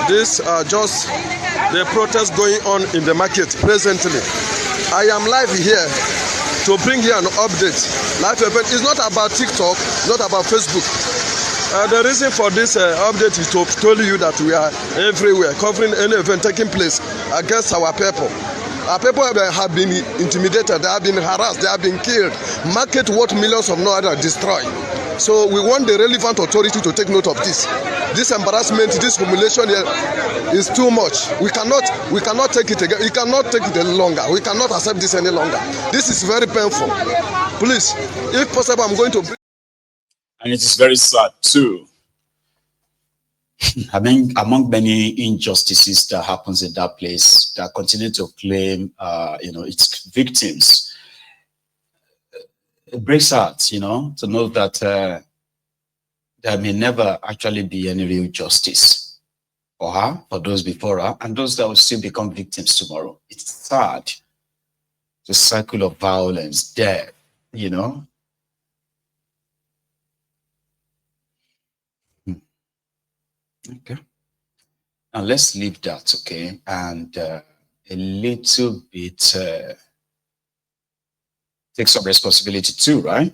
This are just the protests going on in the market presently. I am live here to bring you an update. Live event is not about TikTok, not about Facebook. The reason for this update is to tell you that we are everywhere, covering any event taking place against our people. Our people have been intimidated, they have been harassed, they have been killed. Market worth millions of naira destroyed. So we want the relevant authority to take note of this. This embarrassment, this humiliation here is too much. We cannot take it again. We cannot take it any longer. We cannot accept this any longer. This is very painful. Please, if possible, I'm going to bring. And it is very sad too. I mean, among many injustices that happens in that place, that continue to claim, its victims. It breaks heart, to know that there may never actually be any real justice for her, for those before her, and those that will still become victims tomorrow. It's sad. The cycle of violence, death, Okay. Now let's leave that, okay? And a little bit take some responsibility too, right?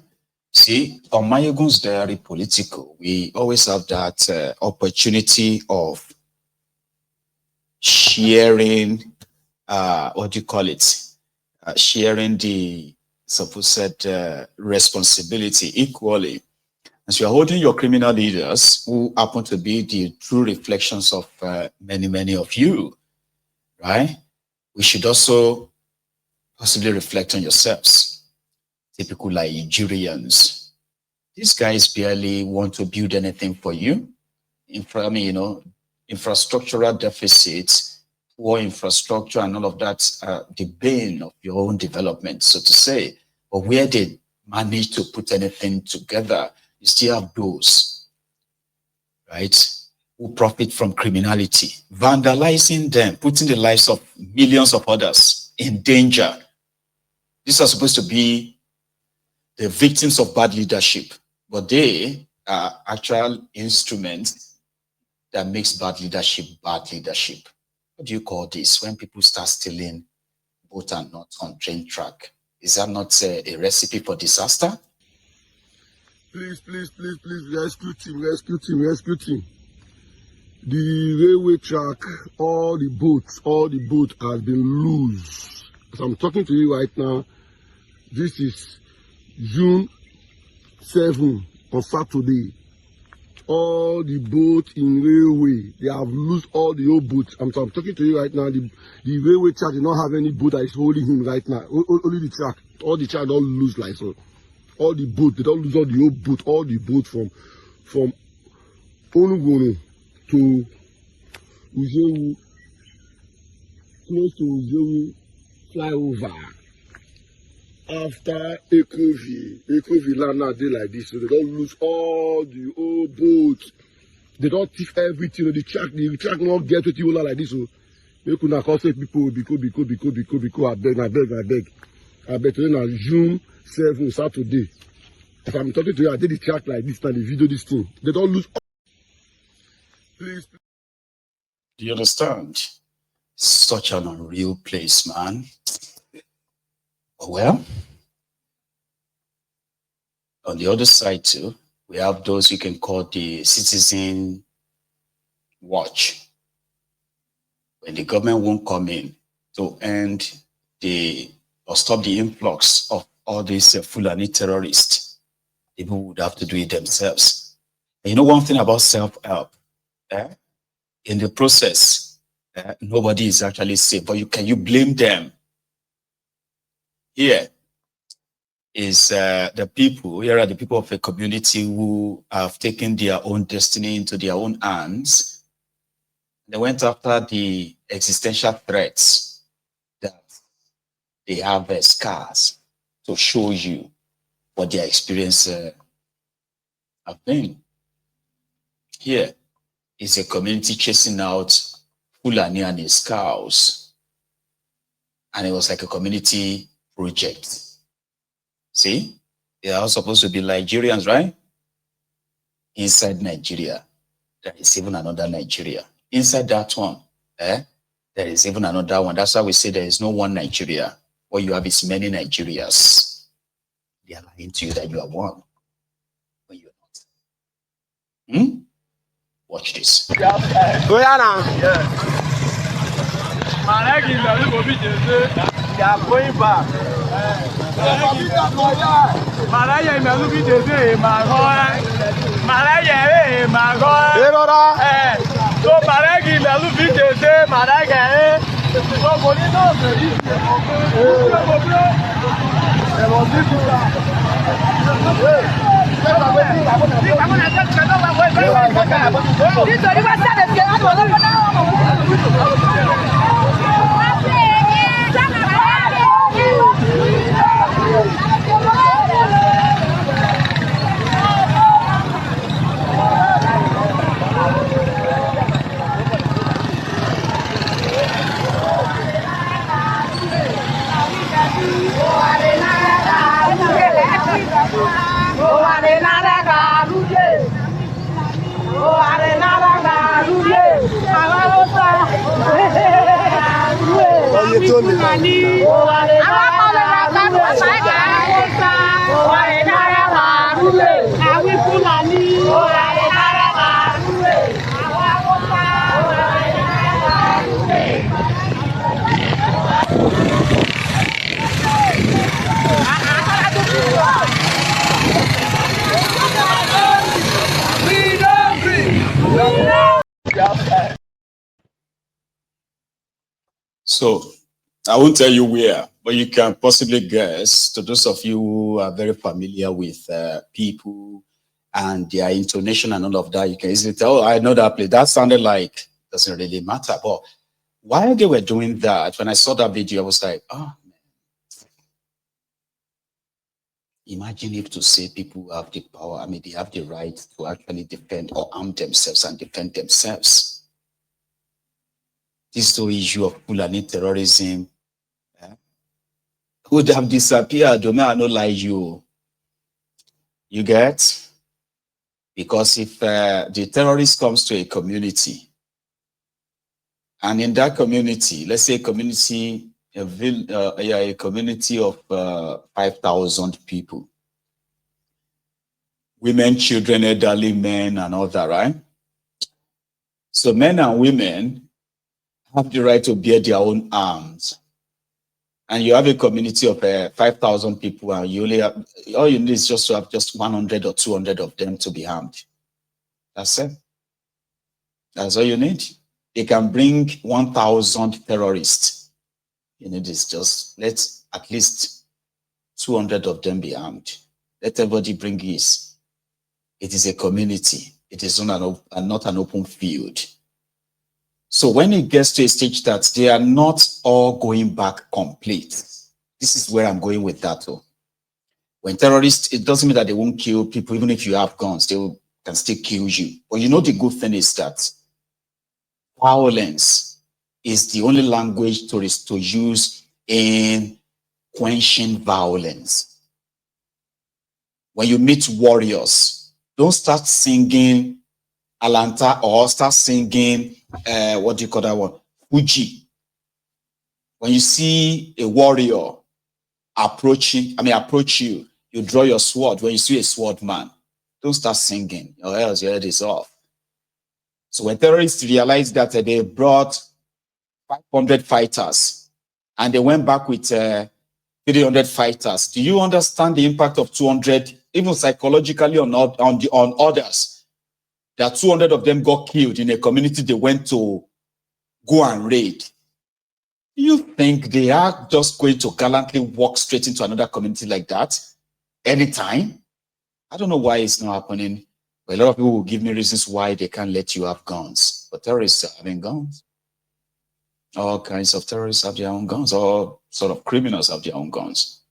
See, on Mayegun's Diary Political, we always have that opportunity of sharing, sharing the supposed responsibility equally. As you are holding your criminal leaders, who happen to be the true reflections of many of you, right? We should also possibly reflect on yourselves. Typical Nigerians. These guys barely want to build anything for you. Infrastructural deficits, poor infrastructure and all of that, the bane of your own development, so to say. But where they manage to put anything together, you still have those, right, who profit from criminality, vandalizing them, putting the lives of millions of others in danger. These are supposed to be the victims of bad leadership, but they are actual instruments that makes bad leadership bad leadership. What do you call this? When people start stealing both and not on train track, is that not a recipe for disaster? Please, rescue team. The railway track, all the boats has been loose. As I'm talking to you right now, this is June 7 on Saturday. All the boats in railway, they have loosed all the old boats. I'm talking to you right now, the railway track did not have any boat that is holding him right now. Only the track. All the track don't loose like so. All the boat, they don't lose all the old boat, all the boat from Onugono to Uzewu, close to Uzewu flyover. After Ecovi land now they like this, so they don't lose all the old boats. They don't thief everything. The track not get with you like this. So you could not call say people because I beg. Today now June 7 Saturday. If I'm talking to you, I did the track like this and the video this thing. They don't lose. Please. Do you understand? Such an unreal place, man. Well, on the other side too, we have those you can call the citizen watch. When the government won't come in to end or stop the influx of all these Fulani terrorists, people would have to do it themselves. And you know one thing about self-help, in the process, nobody is actually safe, but can you blame them? Here are the people of a community who have taken their own destiny into their own hands. They went after the existential threats that they have scars to show you what their experience have been. Here is a community chasing out Fulani and his cows. And it was like a community project. See, they are all supposed to be Nigerians, right? inside Nigeria, there is even another Nigeria. Inside that one, there is even another one. That's why we say there is no one Nigeria. What you have is many Nigerias. They are lying to you that you are one, when you are not. Watch this. Go ahead now. They are going back. Malaya Melubi de Magoy. Malaya Magoy. So Malagi Melubi de Malaga. So Bolino. So I won't tell you where, but you can possibly guess. To those of you who are very familiar with people and their intonation and all of that, you can easily tell, oh, I know that place. That sounded like, doesn't really matter. But while they were doing that, when I saw that video, I was like, oh, man. Imagine if to say people have the power, I mean, they have the right to actually defend or arm themselves and defend themselves. This whole issue of Fulani terrorism would have disappeared. Don't I not lie you. You get? Because if the terrorist comes to a community, and in that community, let's say a community of 5,000 people, women, children, elderly men, and all that, right? So men and women have the right to bear their own arms. And you have a community of 5,000 people, and you only have, all you need is just to have just 100 or 200 of them to be armed. That's it. That's all you need. They can bring 1,000 terrorists. You need is just, let at least 200 of them be armed. Let everybody bring his. It is a community. It is not an open field. So when it gets to a stage that they are not all going back complete, this is where I'm going with that. Though. When terrorists, it doesn't mean that they won't kill people. Even if you have guns, they can still kill you. But you know, the good thing is that violence is the only language to use in quenching violence. When you meet warriors, don't start singing Alanta or start singing what do you call that one? Fuji. When you see a warrior approach you, you draw your sword. When you see a sword man, don't start singing or else your head is off. So when terrorists realized that they brought 500 fighters and they went back with 300 fighters, do you understand the impact of 200, even psychologically on others? That 200 of them got killed in a community they went to go and raid. You think they are just going to gallantly walk straight into another community like that anytime? I don't know why it's not happening, but a lot of people will give me reasons why they can't let you have guns. But terrorists are having guns. All kinds of terrorists have their own guns. All sort of criminals have their own guns.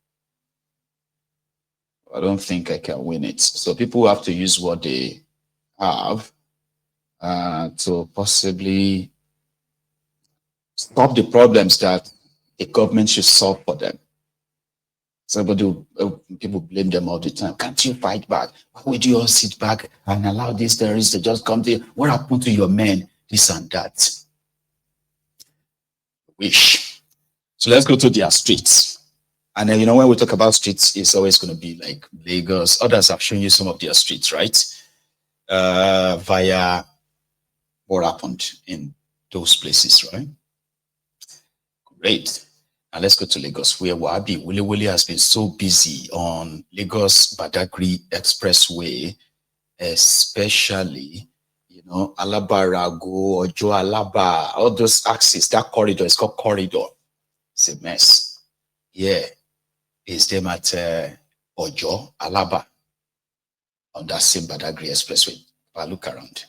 I don't think I can win it. So people have to use what they have to possibly stop the problems that the government should solve for them. People blame them all the time. Can't you fight back? Why would you all sit back and allow these terrorists to just come to you? What happened to your men? This and that. Wish. So let's go to their streets. And then, when we talk about streets, it's always going to be like Lagos. Others have shown you some of their streets, right? Via what happened in those places, right? Great. Now let's go to Lagos, where Wabi Wili has been so busy on Lagos Badagry Expressway, especially, Alaba Rago, Ojo Alaba, all those axes, that corridor is called corridor. It's a mess. Yeah. It's them at Ojo Alaba on that same Badagry Expressway. But look around.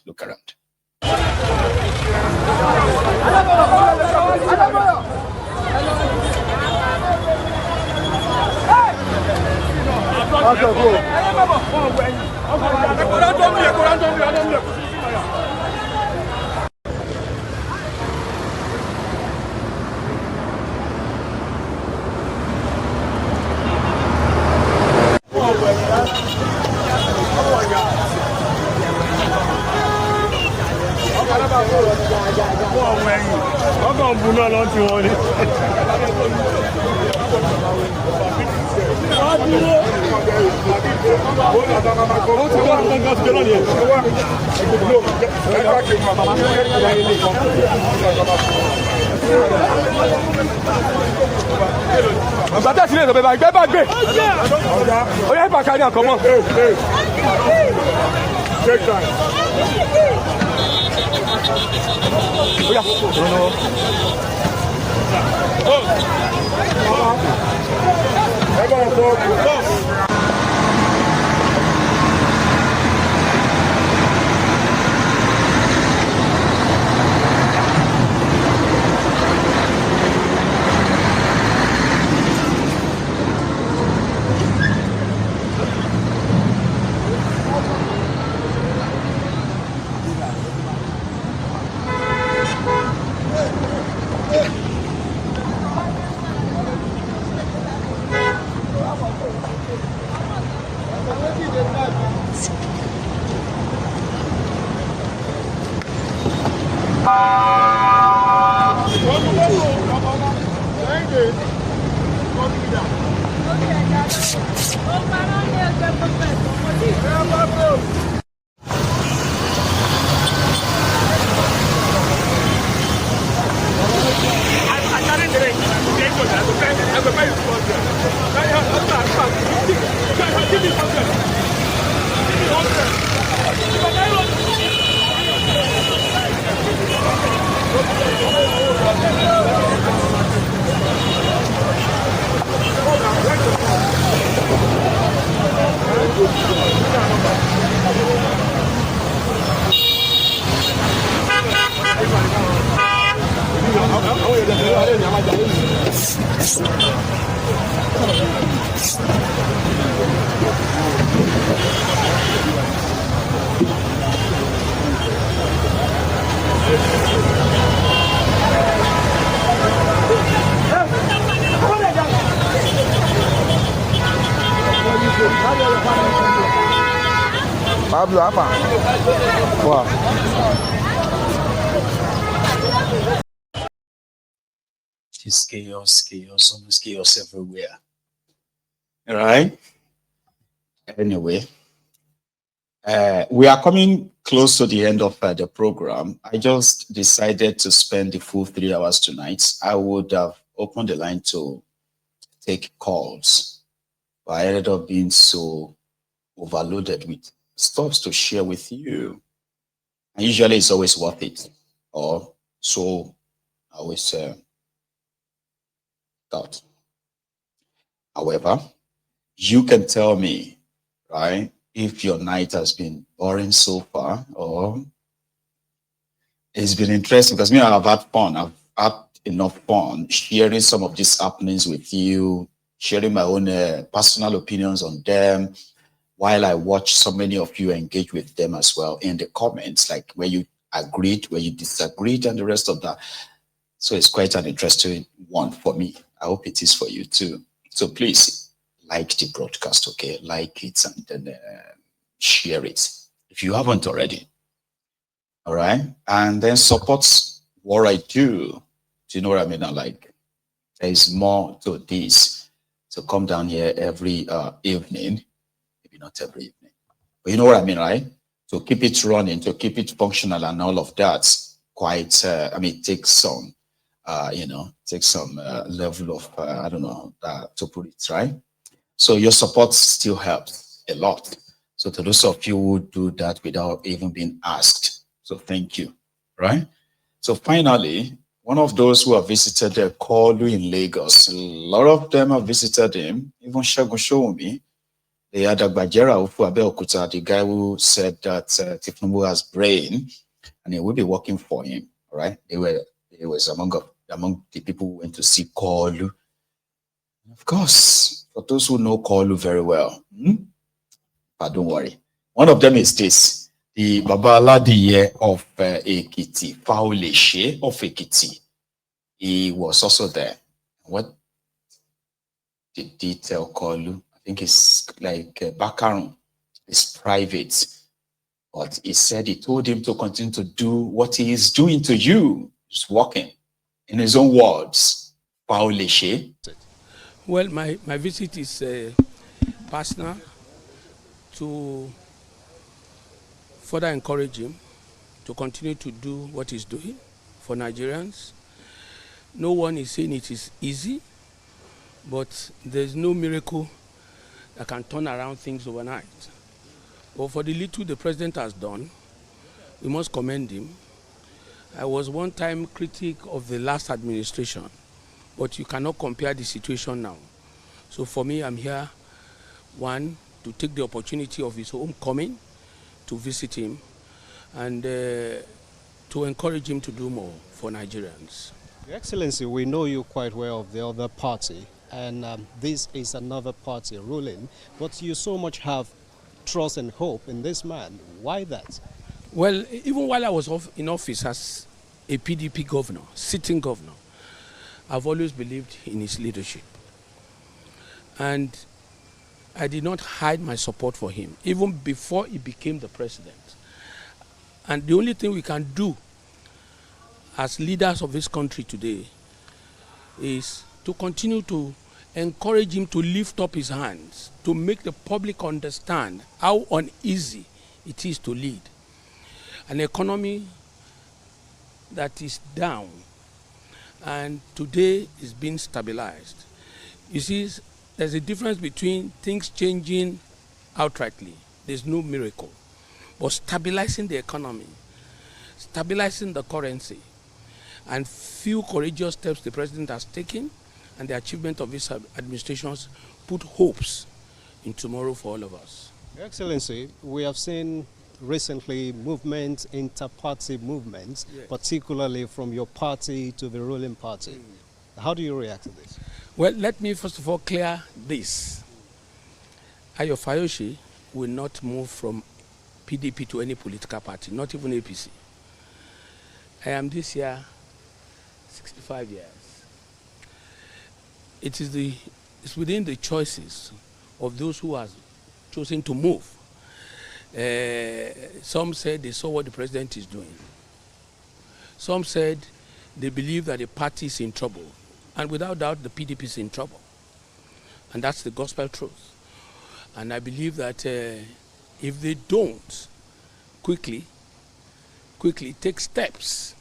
Pablo, apa? Wow. It's chaos, almost chaos everywhere. All right. Anyway, we are coming close to the end of the program. I just decided to spend the full 3 hours tonight. I would have opened the line to take calls, but I ended up being so overloaded with stuff to share with you. And usually it's always worth it, or so I always thought. However, you can tell me, right, if your night has been boring so far or it's been interesting, because me, I've had fun. I've had enough fun sharing some of these happenings with you, sharing my own personal opinions on them, while I watch so many of you engage with them as well in the comments, like where you agreed, where you disagreed, and the rest of that. So it's quite an interesting one for me. I hope it is for you too. So please, like the broadcast, okay? Like it and then share it if you haven't already. All right, and then support what I do. Do you know what I mean? Like, there is more to this. So come down here every evening, maybe not every evening, but you know what I mean, right? To keep it running, to keep it functional, and all of that. Quite, I mean, take some, take some level of, I don't know, to put it right. So your support still helps a lot. So to those of you who do that without even being asked, so thank you, right? So finally, one of those who have visited the Kolu in Lagos, a lot of them have visited him, even Shagun Showumi. They had Agbajera Ufu Abeokuta, the guy who said that Tinubu has brain and he will be working for him, right? He was among the people who went to see Kolu. Of course, for those who know Kolu very well, but don't worry. One of them is this. The Baba Aladiye of Ekiti, Fauleshe of Ekiti. He was also there. What did he tell Kolu? I think it's like Bakaron. It's private. But he said he told him to continue to do what he is doing to you. He's working. In his own words, Fauleshe. Well, my visit is personal to further encourage him to continue to do what he's doing for Nigerians. No one is saying it is easy, but there's no miracle that can turn around things overnight. But for the little the president has done, we must commend him. I was one time critic of the last administration, but you cannot compare the situation now. So for me, I'm here, one, to take the opportunity of his homecoming, to visit him, and to encourage him to do more for Nigerians. Your Excellency, we know you quite well of the other party, and this is another party ruling, but you so much have trust and hope in this man. Why that? Well, even while I was in office as a PDP governor, sitting governor, I've always believed in his leadership. And I did not hide my support for him, even before he became the president. And the only thing we can do as leaders of this country today is to continue to encourage him to lift up his hands, to make the public understand how uneasy it is to lead an economy that is down and today is being stabilized. You see, there's a difference between things changing outrightly. There's no miracle. But stabilizing the economy, stabilizing the currency, and few courageous steps the president has taken and the achievement of his administrations put hopes in tomorrow for all of us. Your Excellency, we have seen recently movements, inter-party movements, yes, particularly from your party to the ruling party. How do you react to this? Well, let me first of all clear this. Ayo Fayoshi will not move from PDP to any political party, not even APC. I am this year 65 years. It's within the choices of those who have chosen to move. Some said they saw what the president is doing. Some said they believe that the party is in trouble. And without doubt, the PDP is in trouble. And that's the gospel truth. And I believe that if they don't quickly take steps,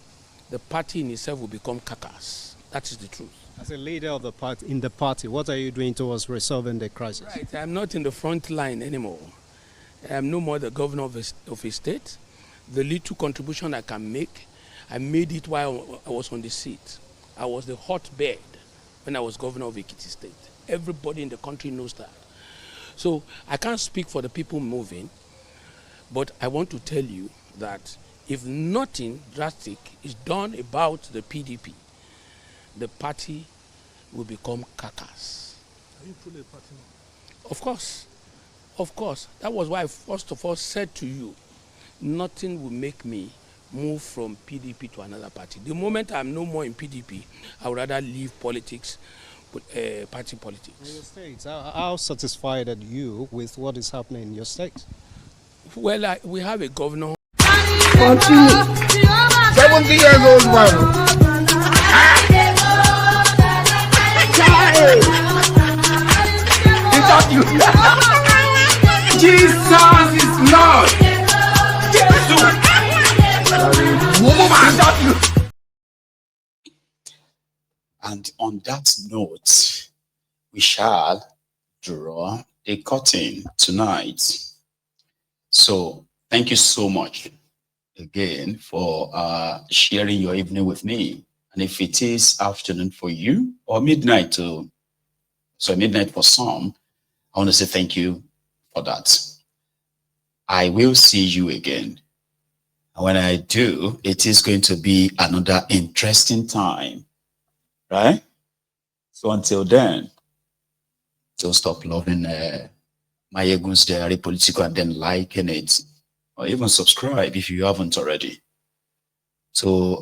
the party in itself will become carcass. That is the truth. As a leader of the party, in the party, what are you doing towards resolving the crisis? Right, I'm not in the front line anymore. I am no more the governor of a state. The little contribution I can make, I made it while I was on the seat. I was the hotbed when I was governor of Ekiti State. Everybody in the country knows that. So I can't speak for the people moving, but I want to tell you that if nothing drastic is done about the PDP, the party will become carcass. Are you truly a party now? Of course. Of course. That was why I first of all said to you, nothing will make me move from PDP to another party. The moment I'm no more in PDP, I would rather leave politics, party politics. In your state, how satisfied are you with what is happening in your state? Well, we have a governor. 70 years old man. Is that you? Jesus is Lord. Is that you? And on that note, we shall draw a curtain tonight. So thank you so much again for sharing your evening with me. And if it is afternoon for you or midnight for some, I want to say thank you for that. I will see you again. And when I do, it is going to be another interesting time. Right? So until then, don't stop loving Mayegun's Diary Political and then liking it. Or even subscribe if you haven't already. So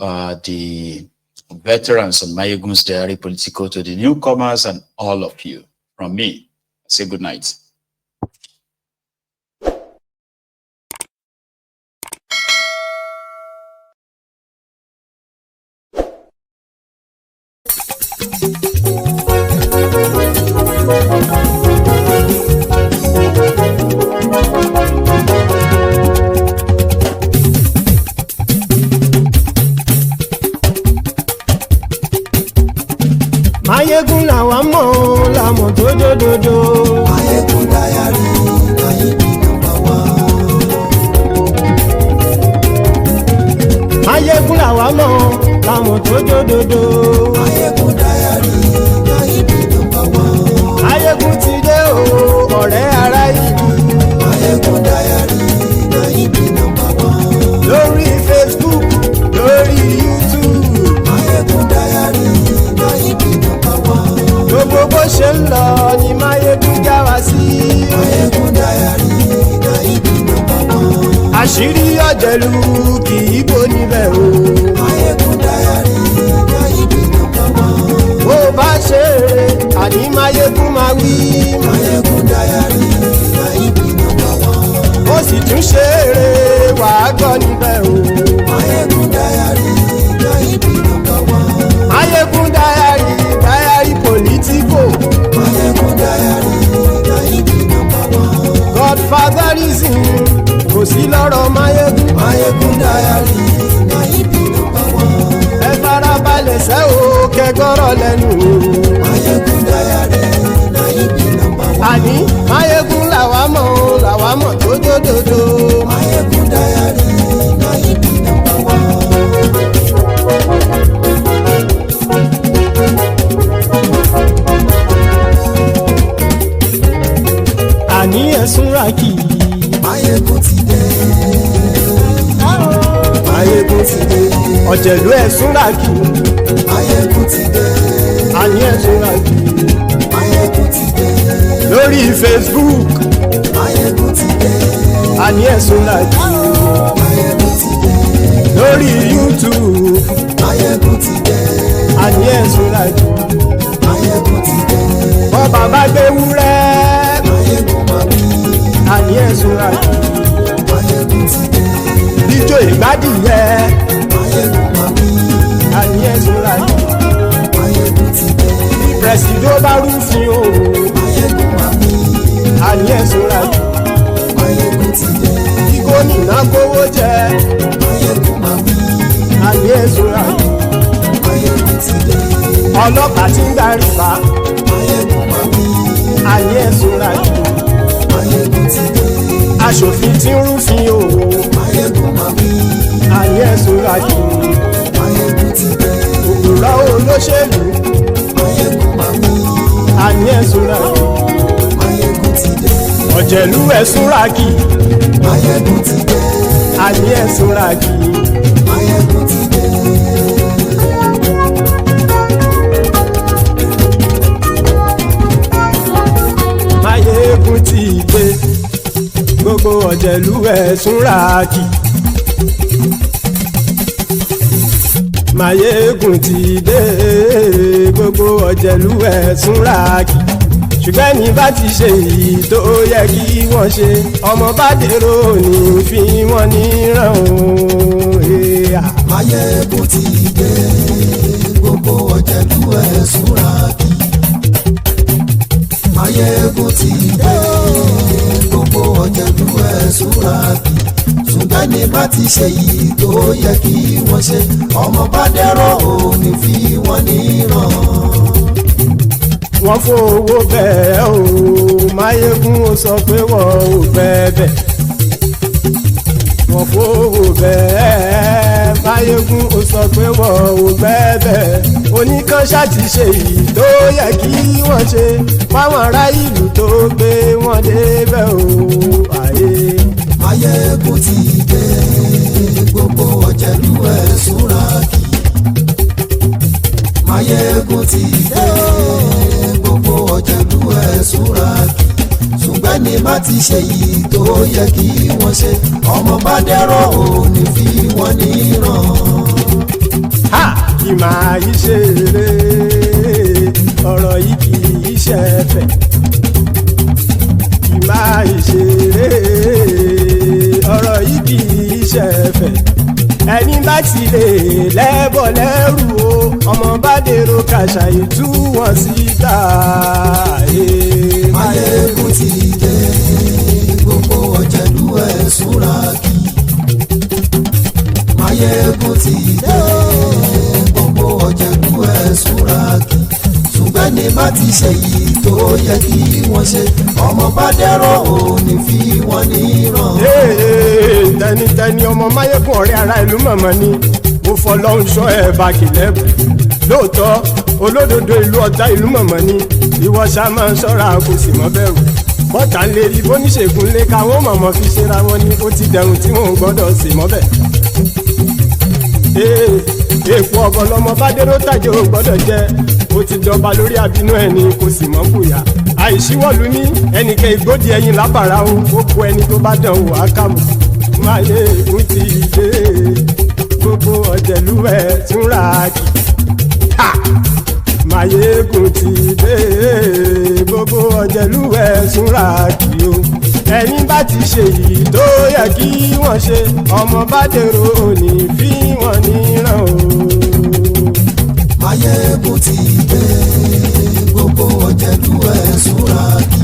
the veterans on Mayegun's Diary Political, to the newcomers and all of you, from me, say good night. Mayegun làwa mọ̀ làmọ̀ tó dòdòdò. Mayegun Diary Nayibi #1. Mayegun làwa mọ̀ làmọ̀ tó dòdòdò. Mayegun Diary Nayibi #1. Mayegun ti dé o ọ̀rẹ́ ará ìlú. Mayegun Diary Nayibi #1. Lórí Facebook lórí YouTube. Mayegun Diary Nayibi #1. Gbogbo bó ṣe ń lọ ni Mayegun já wa sí. Mayegun Diary Nayibi #1. Àṣírí ọ̀jẹ̀lú kì í bò níbẹ̀ o. Mayegun Diary Nayibi #1. Bó bá ṣe eré àní Mayegun máa wí. Mayegun Diary Nayibi #1. Ó sì tún ṣe eré wàá gbọ́ níbẹ̀ o. Mayegun Diary Nayibi #1. Mayegun Diary Political. Mayegun Diary Nayibi #1. Godfatherism kò sí lọ́rọ̀ Mayegun. Mayegun Diary Nayibi #1. Ẹ farabalẹ̀ sẹ́ o kẹgọ́rọ̀ lẹ́nu o. Mayegun Diary Nayibi #1. Àní Mayegun làwa mọ̀ tó dòdòdò. Mayegun Diary Nayibi #1. Àní ẹ̀sùn ràkì. Mayegun ti dé. Mayegun ti dé. Ọ̀jẹ̀lú ẹ̀sùn ràkì. Mayegun ti dé. Àní ẹ̀sùn ràkì. Mayegun ti dé. Lórí Facebook. Mayegun ti dé. Àní ẹ̀sùn ràkì. Mayegun ti dé. Lórí YouTube. Mayegun ti dé. Àní ẹ̀sùn ràkì. Mayegun ti dé. Bọ́ bàbá gbé wúrẹ́. Mayegun máa wí. Àní ẹ̀sùn ràkì. Mayegun ti dé. Ijó ìgbádìyẹ. Mayegun máa wí. Àní ẹ̀sùn ràkì. Mayegun ti dé. Pẹ̀sìdó bá rúfin o. Mayegun máa wí. Àní ẹ̀sùn ràkì. Mayegun ti dé. Kí gómìnà kówó jẹ. Mayegun máa wí. Àní ẹ̀sùn ràkì. Mayegun ti dé. Ọlọ́pàá tí ń darí bá. Mayegun máa wí. Àní ẹ̀sùn ràkì. Mayegun ti dé. Aṣòfin tí ń rúfin o. Mayegun máa wí. Àní ẹ̀sùn ràkì. Mayegun ti dé. Òpùrọ́ olóṣèlú. Mayegun máa wí. Àní ẹ̀sùn ràkì. Mayegun ti dé. Ọ̀jẹ̀lú ẹ̀sùn ràkì. Mayegun ti dé. Àní ẹ̀sùn ràkì. Mayegun ti dé. Mayegun ti dé. Gbogbo ọ̀jẹ̀lú ẹ̀sùn ràkì. Máyégún ti dé gbogbo ọ̀jẹ̀lú ẹ̀ súnra kì ṣùgbọ́n ní bá ti ṣe èyí tó yẹ kí wọ́n ṣe ọmọ bá dèrò ní fi wọ́n níran o. Máyégún ti dé gbogbo ọ̀jẹ̀lú ẹ̀ súnra kì. Máyégún ti dé gbogbo ọ̀jẹ̀lú ẹ̀ súnra kì. Ṣùgbọ́n ní bá ti ṣe èyí tó yẹ kí wọ́n ṣe ọmọ bá dèrò ní fi wọ́n níran. Wọ́n fowó bẹ́ẹ̀ o Máyégún ó sọ pé wọ́n ò bẹ́ẹ̀ wọ́n fowó bẹ́ẹ̀ Máyégún ó sọ pé wọ́n ò bẹ́ẹ̀ oníkan ṣáàtì ṣe èyí tó yẹ kí wọ́n ṣe fáwọn ará ìlú tó gbé wọn débẹ̀ o àyè. Máyégún ti dé gbogbo ọ̀jẹ̀lú ẹ̀ súnra kì. Máyégún ti dé gbogbo ọ̀jẹ̀lú ẹ̀ súnra kì. Ṣùgbọ́n ní bá ti ṣe yìí tó yẹ kí wọ́n ṣe ọmọ bá dẹ́rọ̀ ò ní fi wọ́n níran. Kì máa yí ṣe eré ọ̀rọ̀ yìí kì í ṣe ẹ̀fẹ̀. Kì máa yí ṣe eré ọ̀rọ̀ yìí kì í ṣe ẹ̀fẹ̀. Ẹni bá ti lè lẹ́bọ̀ lẹ́rù o ọmọ bá dèrò kàṣà ìtú wọn síta. Máyégún ti dé gbogbo ọ̀jẹ̀lú ẹ̀ súnra kì. Máyégún ti dé gbogbo ọ̀jẹ̀lú ẹ̀ súnra kì. Ṣùgbọ́n ní bá ti ṣe yìí tó yẹ kí wọ́n ṣe ọmọ bá dẹ́rọ̀ ò ní fi wọ́n níran. Tẹnitẹni ọmọ Máyégún ọ̀rẹ́ ara ìlú mọ̀mọ́ ni mo fọlọ́run ṣọ́ ẹ̀ bá kìlẹ́bù lóòótọ́ olódodo ìlú ọ̀tá ìlú mọ̀mọ́ ni ìwọ ṣá máa ń ṣọ́ra kò sì mọ́ bẹ̀rù bọ́tà ń lè rí bóníṣègùn lé káwọn mọ̀mọ́ fi ṣera wọn ni ó ti dẹrùn tí wọn ò gbọ́dọ̀ sì mọ́ bẹ̀. èèpo ọ̀bọ lọmọ bá dérò tàjẹ́ ò gbọ́dọ̀ jẹ́ ó ti jọba lórí àbínú ẹni kò sì mọ́ bùyà àìsíwọ́lu ní ẹnìkẹ́ ìgbódì ẹyin lábàrá o ó kó ẹni tó bá dán wò á kàmù. Máyégún ti dé gbogbo ọ̀jẹ̀lú ẹ̀ túnra kì. Máyégún ti dé gbogbo ọ̀jẹ̀lú ẹ̀ túnra kì o. Ẹni bá ti ṣe yìí tó yẹ kí wọ́n ṣe ọmọ bá dèrò ní fi wọ́n níran o. Máyégún ti dé gbogbo ọ̀jẹ̀lú ẹ̀ súnra kì.